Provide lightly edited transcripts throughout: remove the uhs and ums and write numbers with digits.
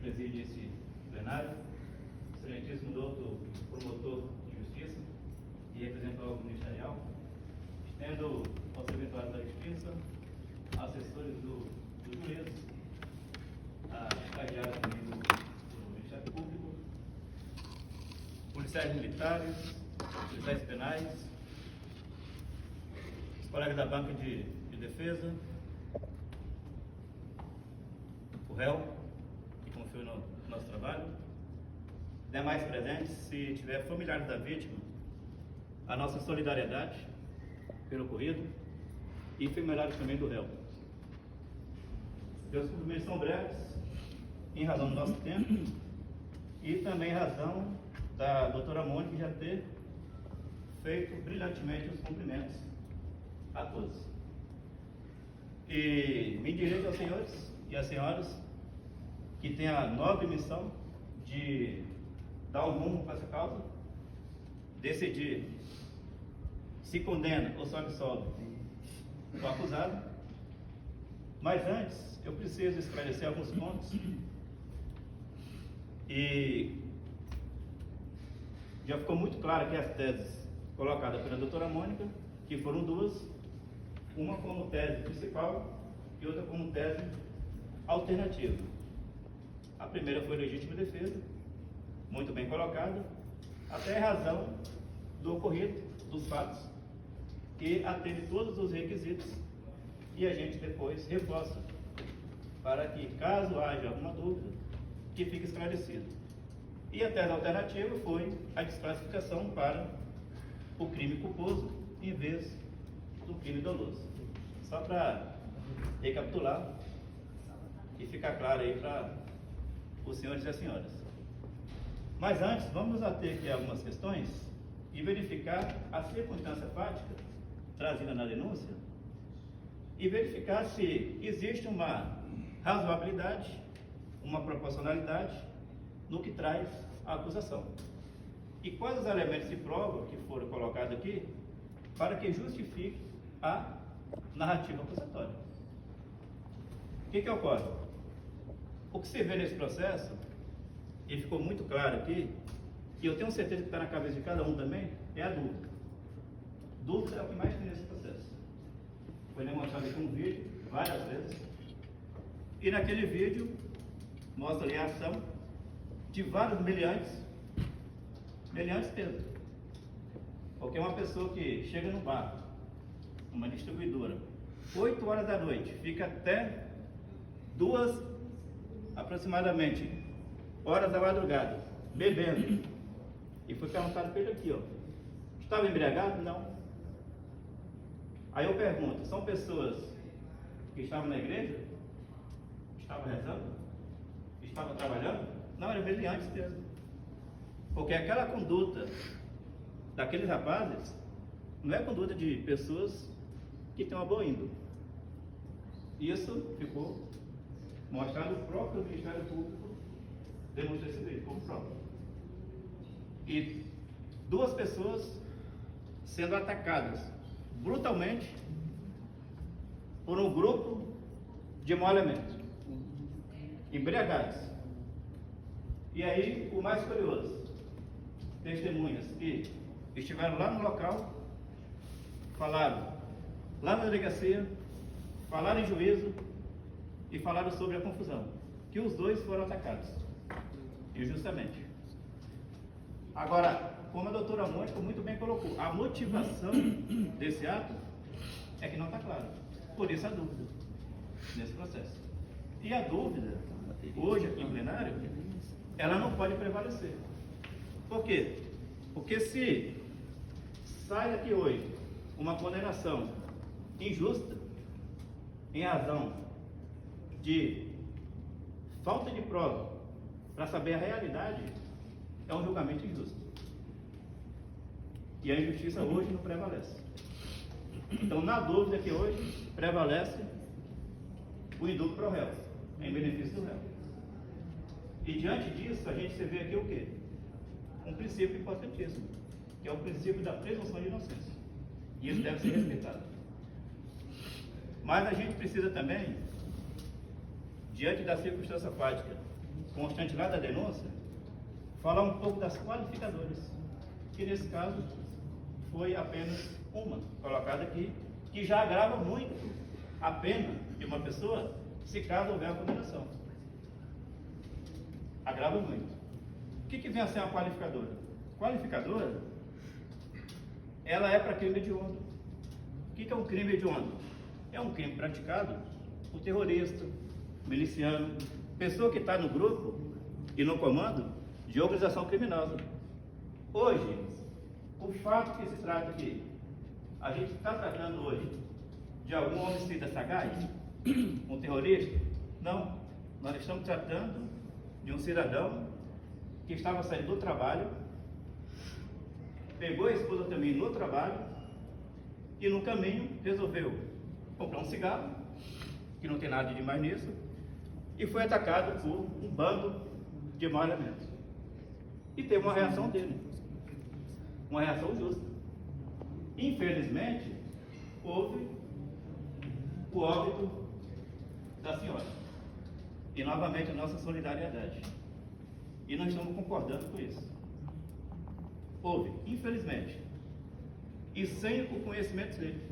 preside esse plenário, excelentíssimo doutor promotor de justiça e representante do órgão ministerial, estendo ao secretário da Justiça, assessores do juiz, a estagiária também do Ministério Público, policiais militares, policiais penais, os colegas da banca de defesa, o réu, que confiou no nosso trabalho, demais presentes, se tiver familiares da vítima, a nossa solidariedade pelo ocorrido e familiares também do réu. Meus cumprimentos são breves, em razão do nosso tempo e também em razão da doutora Mônica já ter feito brilhantemente os cumprimentos a todos. E me dirijo aos senhores e às senhoras que têm a nobre missão de dar um rumo para essa causa, decidir se condena ou se absolve o acusado. Mas antes, eu preciso esclarecer alguns pontos. E já ficou muito claro aqui as teses colocadas pela doutora Mônica, que foram duas, uma como tese principal e outra como tese alternativa. A primeira foi legítima defesa, muito bem colocada, até a razão do ocorrido, dos fatos, que atende todos os requisitos e a gente depois reforça, para que, caso haja alguma dúvida, que fique esclarecido. E a tese alternativa foi a desclassificação para o crime culposo em vez do crime doloso. Só para recapitular e ficar claro aí para os senhores e as senhoras. Mas antes, vamos nos ater aqui a algumas questões e verificar a circunstância fática trazida na denúncia e verificar se existe uma razoabilidade, uma proporcionalidade no que traz a acusação. E quais os elementos de prova que foram colocados aqui para que justifique a narrativa acusatória. O que ocorre? O que se vê nesse processo, e ficou muito claro aqui, e eu tenho certeza que está na cabeça de cada um também, é a dúvida. Dúvida é o que mais tem nesse processo. Foi demonstrado aqui um vídeo, várias vezes, e naquele vídeo mostra ali a ação de vários meliantes mesmo. Porque uma pessoa que chega no bar, uma distribuidora, 8 horas da noite, fica até 2 aproximadamente horas da madrugada, bebendo, e foi perguntado para ele aqui, ó, estava embriagado? Não. Aí eu pergunto, são pessoas que estavam na igreja? Estavam rezando? Estavam trabalhando? Não, eram meliantes mesmo. Porque aquela conduta daqueles rapazes não é conduta de pessoas que têm uma boa índole. Isso ficou mostrado o próprio Ministério Público demonstrou esse vídeo como prova. E 2 pessoas sendo atacadas brutalmente por um grupo de mau elemento, embriagados. E aí, o mais curioso, testemunhas que estiveram lá no local, falaram lá na delegacia, falaram em juízo e falaram sobre a confusão, que os 2 foram atacados, injustamente. Agora, como a doutora Mônica muito bem colocou, a motivação desse ato é que não está clara. Por isso a dúvida nesse processo. E a dúvida, hoje aqui em plenário, ela não pode prevalecer. Por quê? Porque se sai aqui hoje uma condenação injusta em razão de falta de prova para saber a realidade, é um julgamento injusto. E a injustiça hoje não prevalece. Então, na dúvida que hoje prevalece o indulto para o réu, em benefício do réu. E diante disso, a gente se vê aqui o quê? Um princípio importantíssimo, que é o princípio da presunção de inocência. E isso deve ser respeitado. Mas a gente precisa também, diante da circunstância fática constante lá da denúncia, falar um pouco das qualificadoras, que nesse caso foi apenas uma colocada aqui, que já agrava muito a pena de uma pessoa se caso houver a condenação. Agrava muito. O que vem a ser uma qualificadora? Qualificadora, ela é para crime hediondo. O que é um crime hediondo? É um crime praticado por terrorista, miliciano, pessoa que está no grupo e no comando de organização criminosa. Hoje, o fato que se trata aqui, a gente está tratando hoje de algum homicida sagaz, um terrorista? Não. Nós estamos tratando de um cidadão que estava saindo do trabalho, pegou a esposa também no trabalho e no caminho resolveu comprar um cigarro, que não tem nada de demais nisso, e foi atacado por um bando de mau elemento. E teve uma reação dele, uma reação justa. Infelizmente, houve o óbito da senhora. E novamente a nossa solidariedade. E nós estamos concordando com isso. Houve, infelizmente. E sem o conhecimento dele.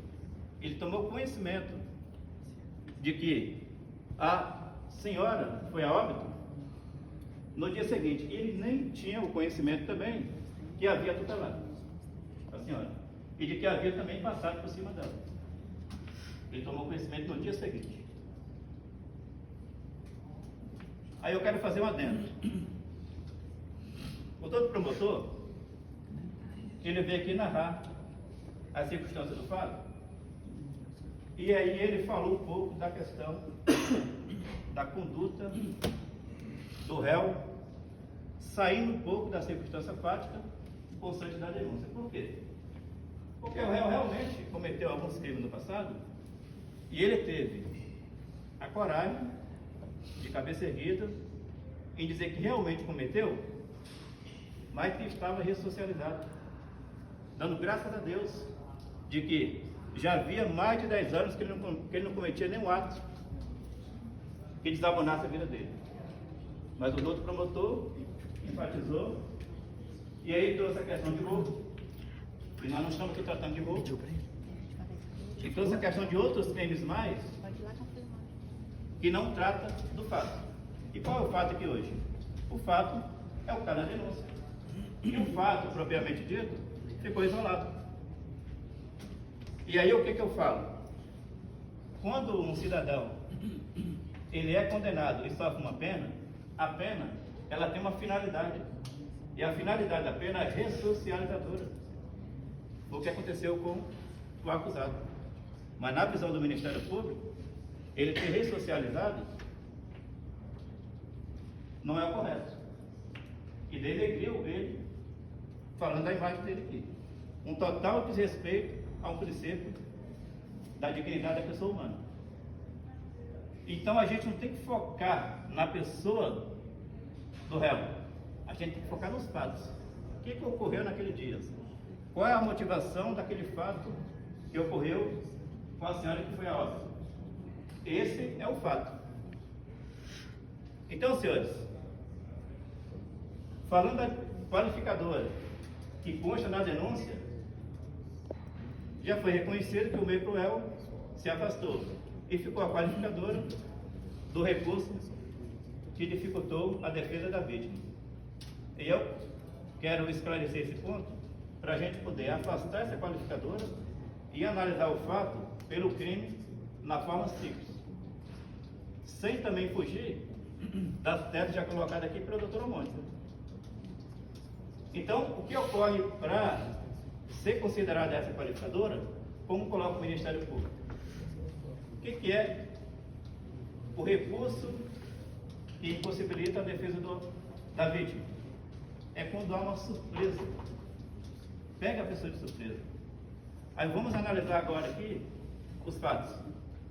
Ele tomou conhecimento de que a senhora foi a óbito no dia seguinte. E ele nem tinha o conhecimento também que havia tutelado a senhora. E de que havia também passado por cima dela. Ele tomou conhecimento no dia seguinte. Aí eu quero fazer um adendo. O doutor promotor, ele veio aqui narrar as circunstâncias do fato. E aí ele falou um pouco da questão da conduta do réu, saindo um pouco da circunstância fática, constante da denúncia. Por quê? Porque o réu realmente cometeu alguns crimes no passado e ele teve a coragem, de cabeça erguida, em dizer que realmente cometeu, mas que estava ressocializado, dando graças a Deus de que já havia mais de 10 anos que ele não cometia nenhum ato que desabonasse a vida dele. Mas o outro promotor enfatizou, e aí trouxe a questão de roubo, e nós não estamos aqui tratando de roubo, e trouxe a questão de outros crimes mais, que não trata do fato. E qual é o fato aqui hoje? O fato é o caso da denúncia. E o fato, propriamente dito, ficou isolado. E aí o que eu falo? Quando um cidadão ele é condenado e sofre uma pena, a pena ela tem uma finalidade. E a finalidade da pena é ressocializadora. Foi o que aconteceu com o acusado. Mas na visão do Ministério Público, ele ter ressocializado não é o correto. E denegriu ele, falando da imagem dele aqui. Um total desrespeito a um princípio da dignidade da pessoa humana. Então a gente não tem que focar na pessoa do réu. A gente tem que focar nos fatos. O que ocorreu naquele dia? Qual é a motivação daquele fato que ocorreu com a senhora que foi a óbito? Esse é o fato. Então, senhores, falando da qualificadora que consta na denúncia, já foi reconhecido que o meio cruel se afastou e ficou a qualificadora do recurso que dificultou a defesa da vítima. E eu quero esclarecer esse ponto para a gente poder afastar essa qualificadora e analisar o fato pelo crime na forma simples, sem também fugir das teses já colocadas aqui pela doutora Mônica. Então, o que ocorre para ser considerada essa qualificadora, como coloca o Ministério Público? O que é o recurso que impossibilita a defesa da vítima? É quando há uma surpresa. Pega a pessoa de surpresa. Aí vamos analisar agora aqui os fatos.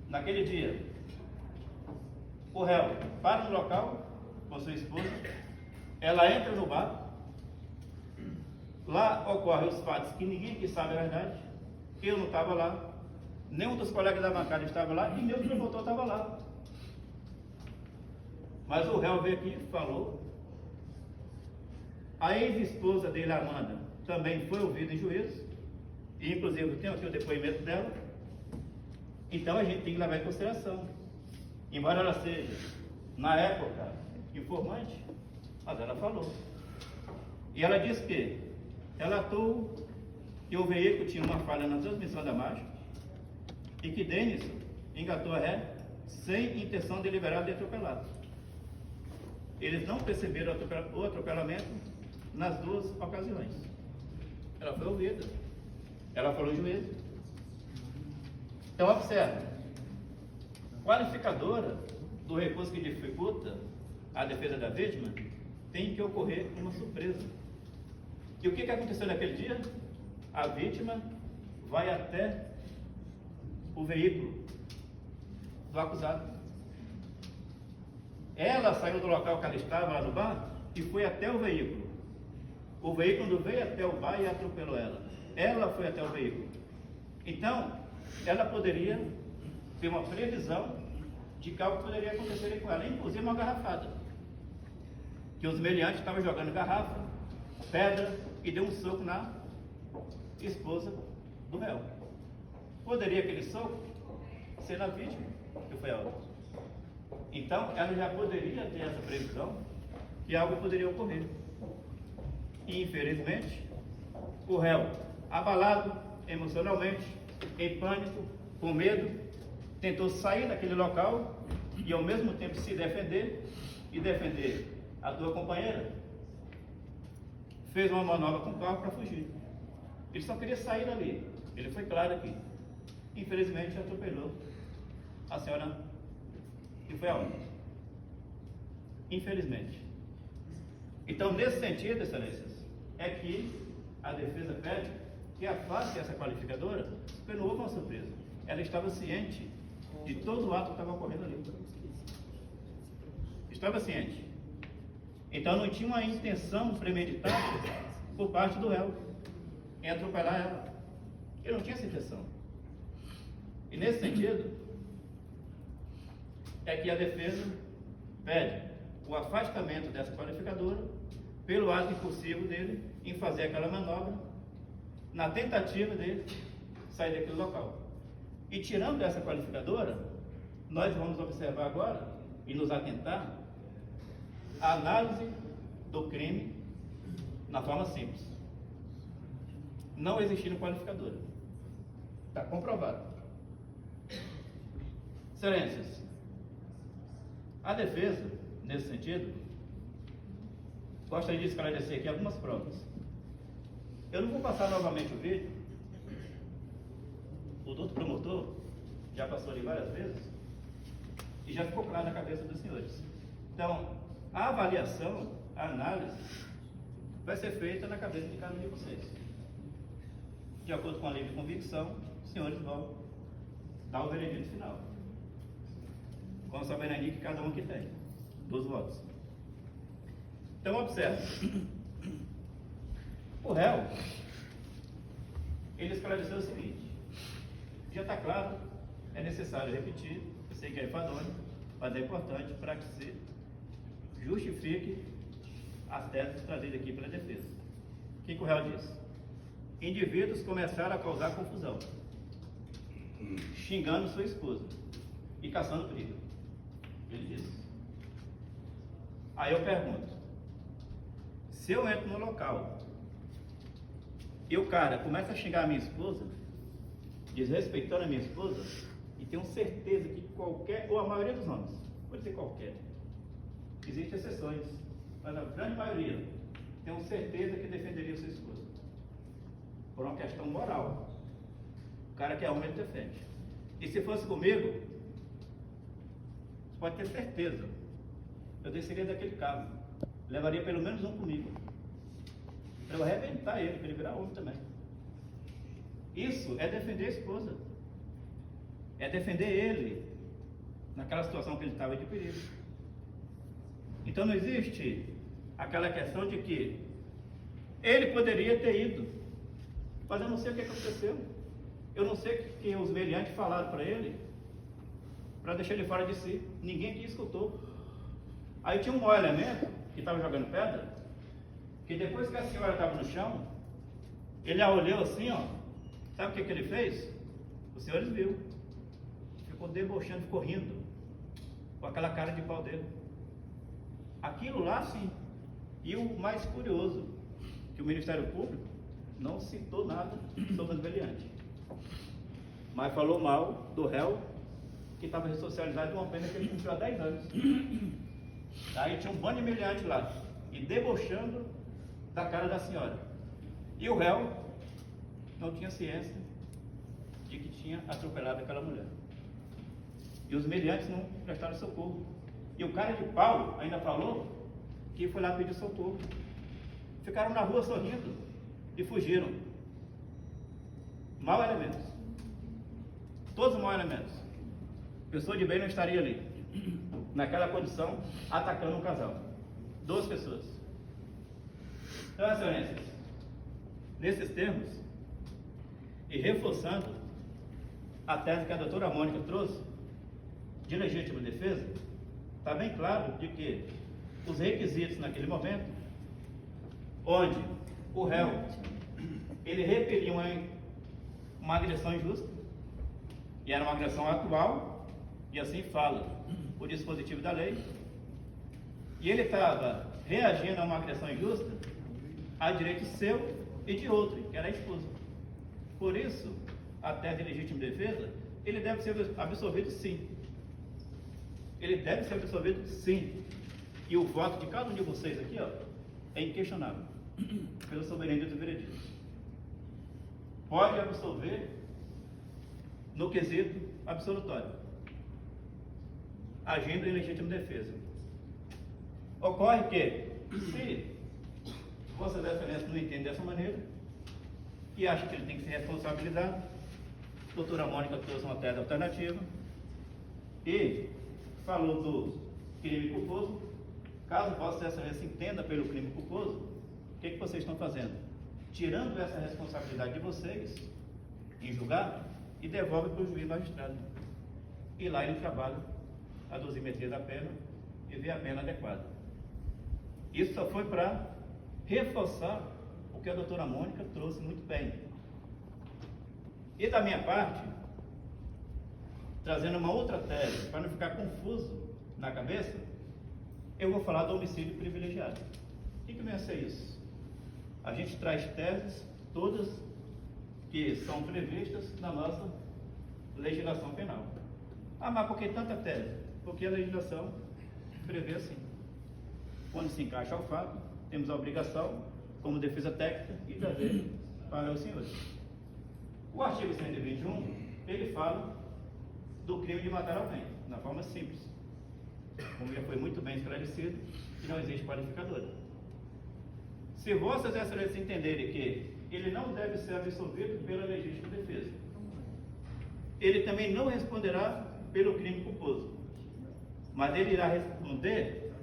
Naquele dia, o réu para no local com sua esposa, ela entra no bar, lá ocorrem os fatos que ninguém aqui sabe a verdade. Eu não estava lá, nenhum dos colegas da bancada estava lá e meu promotor estava lá. Mas o réu veio aqui e falou. A ex-esposa dele, Amanda, também foi ouvida em juízo, e inclusive eu tenho aqui o depoimento dela. Então a gente tem que levar em consideração, embora ela seja, na época, informante, mas ela falou. E ela disse que relatou que o veículo tinha uma falha na transmissão da marcha e que Denis engatou a ré sem intenção deliberada de atropelar. Eles não perceberam o atropelamento nas duas ocasiões. Ela foi ouvida. Ela falou juízo. Então observe. Qualificadora do recurso que dificulta a defesa da vítima tem que ocorrer uma surpresa. E o que aconteceu naquele dia? A vítima vai até o veículo do acusado. Ela saiu do local que ela estava, lá no bar, e foi até o veículo. O veículo veio até o bar e atropelou ela. Ela foi até o veículo. Então, ela poderia ter uma previsão de que algo poderia acontecer com ela, inclusive uma garrafada. Que os meliantes estavam jogando garrafa, pedra, e deu um soco na esposa do réu. Poderia aquele soco ser na vítima, que foi ela. Então, ela já poderia ter essa previsão que algo poderia ocorrer. E, infelizmente, o réu, abalado emocionalmente, em pânico, com medo, tentou sair daquele local e, ao mesmo tempo, se defender e defender a tua companheira. Fez uma manobra com o carro para fugir. Ele só queria sair dali. Ele foi claro aqui. Infelizmente, atropelou a senhora que foi aonde? Infelizmente. Então, nesse sentido, excelências, é que a defesa pede que afaste essa qualificadora, porque não houve uma surpresa. Ela estava ciente de todo o ato que estava ocorrendo ali. Estava ciente. Então, não tinha uma intenção premeditada por parte do réu em atropelar ela. Ele não tinha essa intenção. E nesse sentido, é que a defesa pede o afastamento dessa qualificadora pelo ato impulsivo dele em fazer aquela manobra, na tentativa dele sair daquele local. E tirando essa qualificadora, nós vamos observar agora e nos atentar à análise do crime na forma simples. Não existindo qualificadora. Está comprovado. Excelências, a defesa, nesse sentido, gostaria de esclarecer aqui algumas provas. Eu não vou passar novamente o vídeo. O doutor promotor já passou ali várias vezes e já ficou claro na cabeça dos senhores. Então, a avaliação, a análise, vai ser feita na cabeça de cada um de vocês. De acordo com a lei de convicção, os senhores vão dar o veredito final. Com a soberania que cada um que tem, 2 votos. Então, observe. O réu, ele esclareceu o seguinte: já está claro, é necessário repetir, eu sei que é enfadonho, mas é importante para que se justifique as teses trazidas aqui pela defesa. O que o réu diz? Indivíduos começaram a causar confusão, xingando sua esposa e caçando briga. Ele diz. Aí eu pergunto: se eu entro no local e o cara começa a xingar a minha esposa, desrespeitando a minha esposa, e tenho certeza que qualquer, ou a maioria dos homens, vou dizer qualquer, existem exceções, mas a grande maioria, tenho certeza que defenderia sua esposa. Por uma questão moral. O cara que é homem, ele defende. E se fosse comigo, pode ter certeza, eu desceria daquele carro, levaria pelo menos um comigo, para eu arrebentar ele, para ele virar homem também. Isso é defender a esposa, é defender ele naquela situação que ele estava de perigo. Então não existe aquela questão de que ele poderia ter ido, mas eu não sei o que aconteceu, eu não sei o que os meliantes falaram para ele, para deixar ele fora de si. Ninguém aqui escutou. Aí tinha um maior elemento que estava jogando pedra, que depois que a senhora estava no chão, ele a olhou assim, ó. Sabe o que ele fez? Os senhores viu. Ficou debochando, ficou rindo, com aquela cara de pau dele. Aquilo lá, sim. E o mais curioso, que o Ministério Público não citou nada sobre o meliante, mas falou mal do réu que estava ressocializado de uma pena que ele cumpriu há 10 anos. Aí tinha um bando de meliante lá, e debochando da cara da senhora. E o réu não tinha ciência de que tinha atropelado aquela mulher. E os meliantes não prestaram socorro. E o cara de pau ainda falou que foi lá pedir socorro. Ficaram na rua sorrindo e fugiram. Mau elementos. Todos mau elementos. Pessoa de bem não estaria ali, naquela condição, atacando um casal. 2 pessoas. Então, excelências, nesses termos, e reforçando a tese que a doutora Mônica trouxe, de legítima defesa, está bem claro de que os requisitos naquele momento, onde o réu, ele repelia uma agressão injusta, e era uma agressão atual, e assim fala o dispositivo da lei, e ele estava reagindo a uma agressão injusta a direito seu e de outro, que era a esposa. Por isso, a tese de legítima defesa, ele deve ser absolvido sim. Ele deve ser absolvido sim. E o voto de cada um de vocês aqui, ó, é inquestionável, pela soberania do veredito. Pode absolver no quesito absolutório, agindo em legítima defesa. Ocorre que, se Vossa Excelência não entende dessa maneira, e acha que ele tem que ser responsabilizado, a doutora Mônica trouxe uma tese alternativa, e falou do crime culposo. Caso Vossa Excelência entenda pelo crime culposo, o que vocês estão fazendo? Tirando essa responsabilidade de vocês em julgar e devolve para o juiz magistrado. E lá ele trabalha a dosimetria da pena e vê a pena adequada. Isso só foi para reforçar o que a doutora Mônica trouxe muito bem. E da minha parte, trazendo uma outra tese, para não ficar confuso na cabeça, eu vou falar do homicídio privilegiado. O que vem a ser isso? A gente traz teses, todas que são previstas na nossa legislação penal. Ah, mas por que tanta tese? Porque a legislação prevê assim. Quando se encaixa ao fato, temos a obrigação, como defesa técnica, e trazer para os senhores. O artigo 121, ele fala do crime de matar alguém, na forma simples. Como já foi muito bem esclarecido, que não existe qualificadora. Se Vossas Excelências entenderem que ele não deve ser absolvido pela legítima defesa, ele também não responderá pelo crime culposo, mas ele irá responder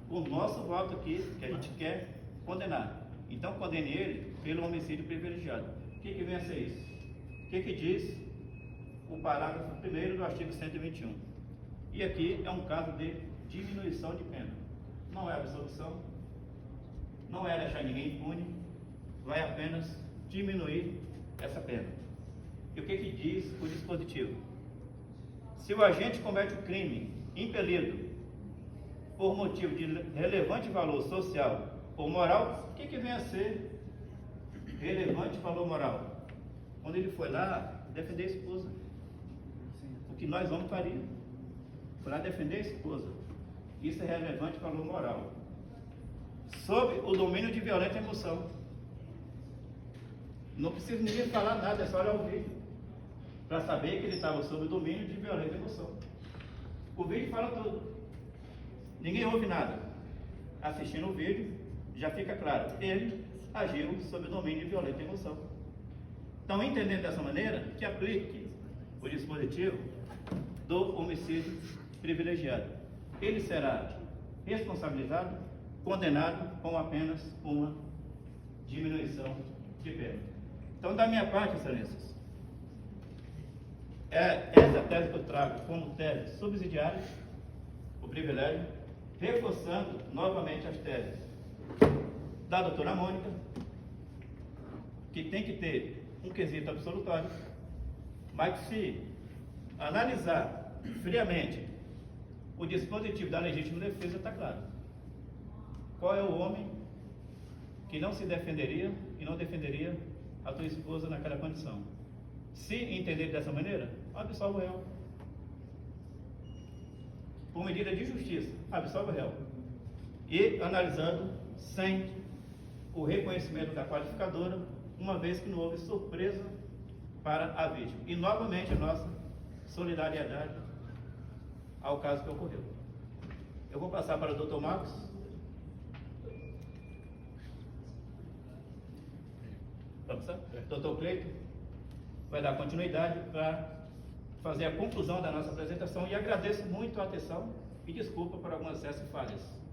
o nosso voto aqui, que a gente quer condenar. Então condene ele pelo homicídio privilegiado. O que vem a ser isso? O que diz o parágrafo 1º do artigo 121? E aqui é um caso de diminuição de pena. Não é absolvição, não é deixar ninguém impune, vai apenas diminuir essa pena. E o que diz o dispositivo? Se o agente comete o crime impelido por motivo de relevante valor social ou moral, o que vem a ser relevante valor moral? Quando ele foi lá defender a esposa, o que nós vamos faria? Foi lá defender a esposa. Isso é relevante valor moral. Sob o domínio de violenta emoção. Não precisa ninguém falar nada, é só olhar o vídeo para saber que ele estava sob o domínio de violenta emoção. O vídeo fala tudo. Ninguém ouve nada. Assistindo o vídeo, já fica claro. Ele agiu sob o domínio de violenta emoção. Então, entendendo dessa maneira, que aplique o dispositivo do homicídio privilegiado. Ele será responsabilizado, condenado com apenas uma diminuição de pena. Então, da minha parte, excelências, essa tese que eu trago como tese subsidiária, o privilégio, reforçando novamente as teses da doutora Mônica, que tem que ter um quesito absolutório, mas se analisar friamente o dispositivo da legítima defesa, está claro. Qual é o homem que não se defenderia e não defenderia a tua esposa naquela condição? Se entender dessa maneira, absolve o réu. Por medida de justiça, absolve o réu. E analisando sem o reconhecimento da qualificadora, uma vez que não houve surpresa para a vítima. E novamente a nossa solidariedade ao caso que ocorreu. Eu vou passar para o Dr. Marcos. Vamos lá? Dr. Cleito vai dar continuidade para fazer a conclusão da nossa apresentação e agradeço muito a atenção e desculpa por algumas excessos e falhas.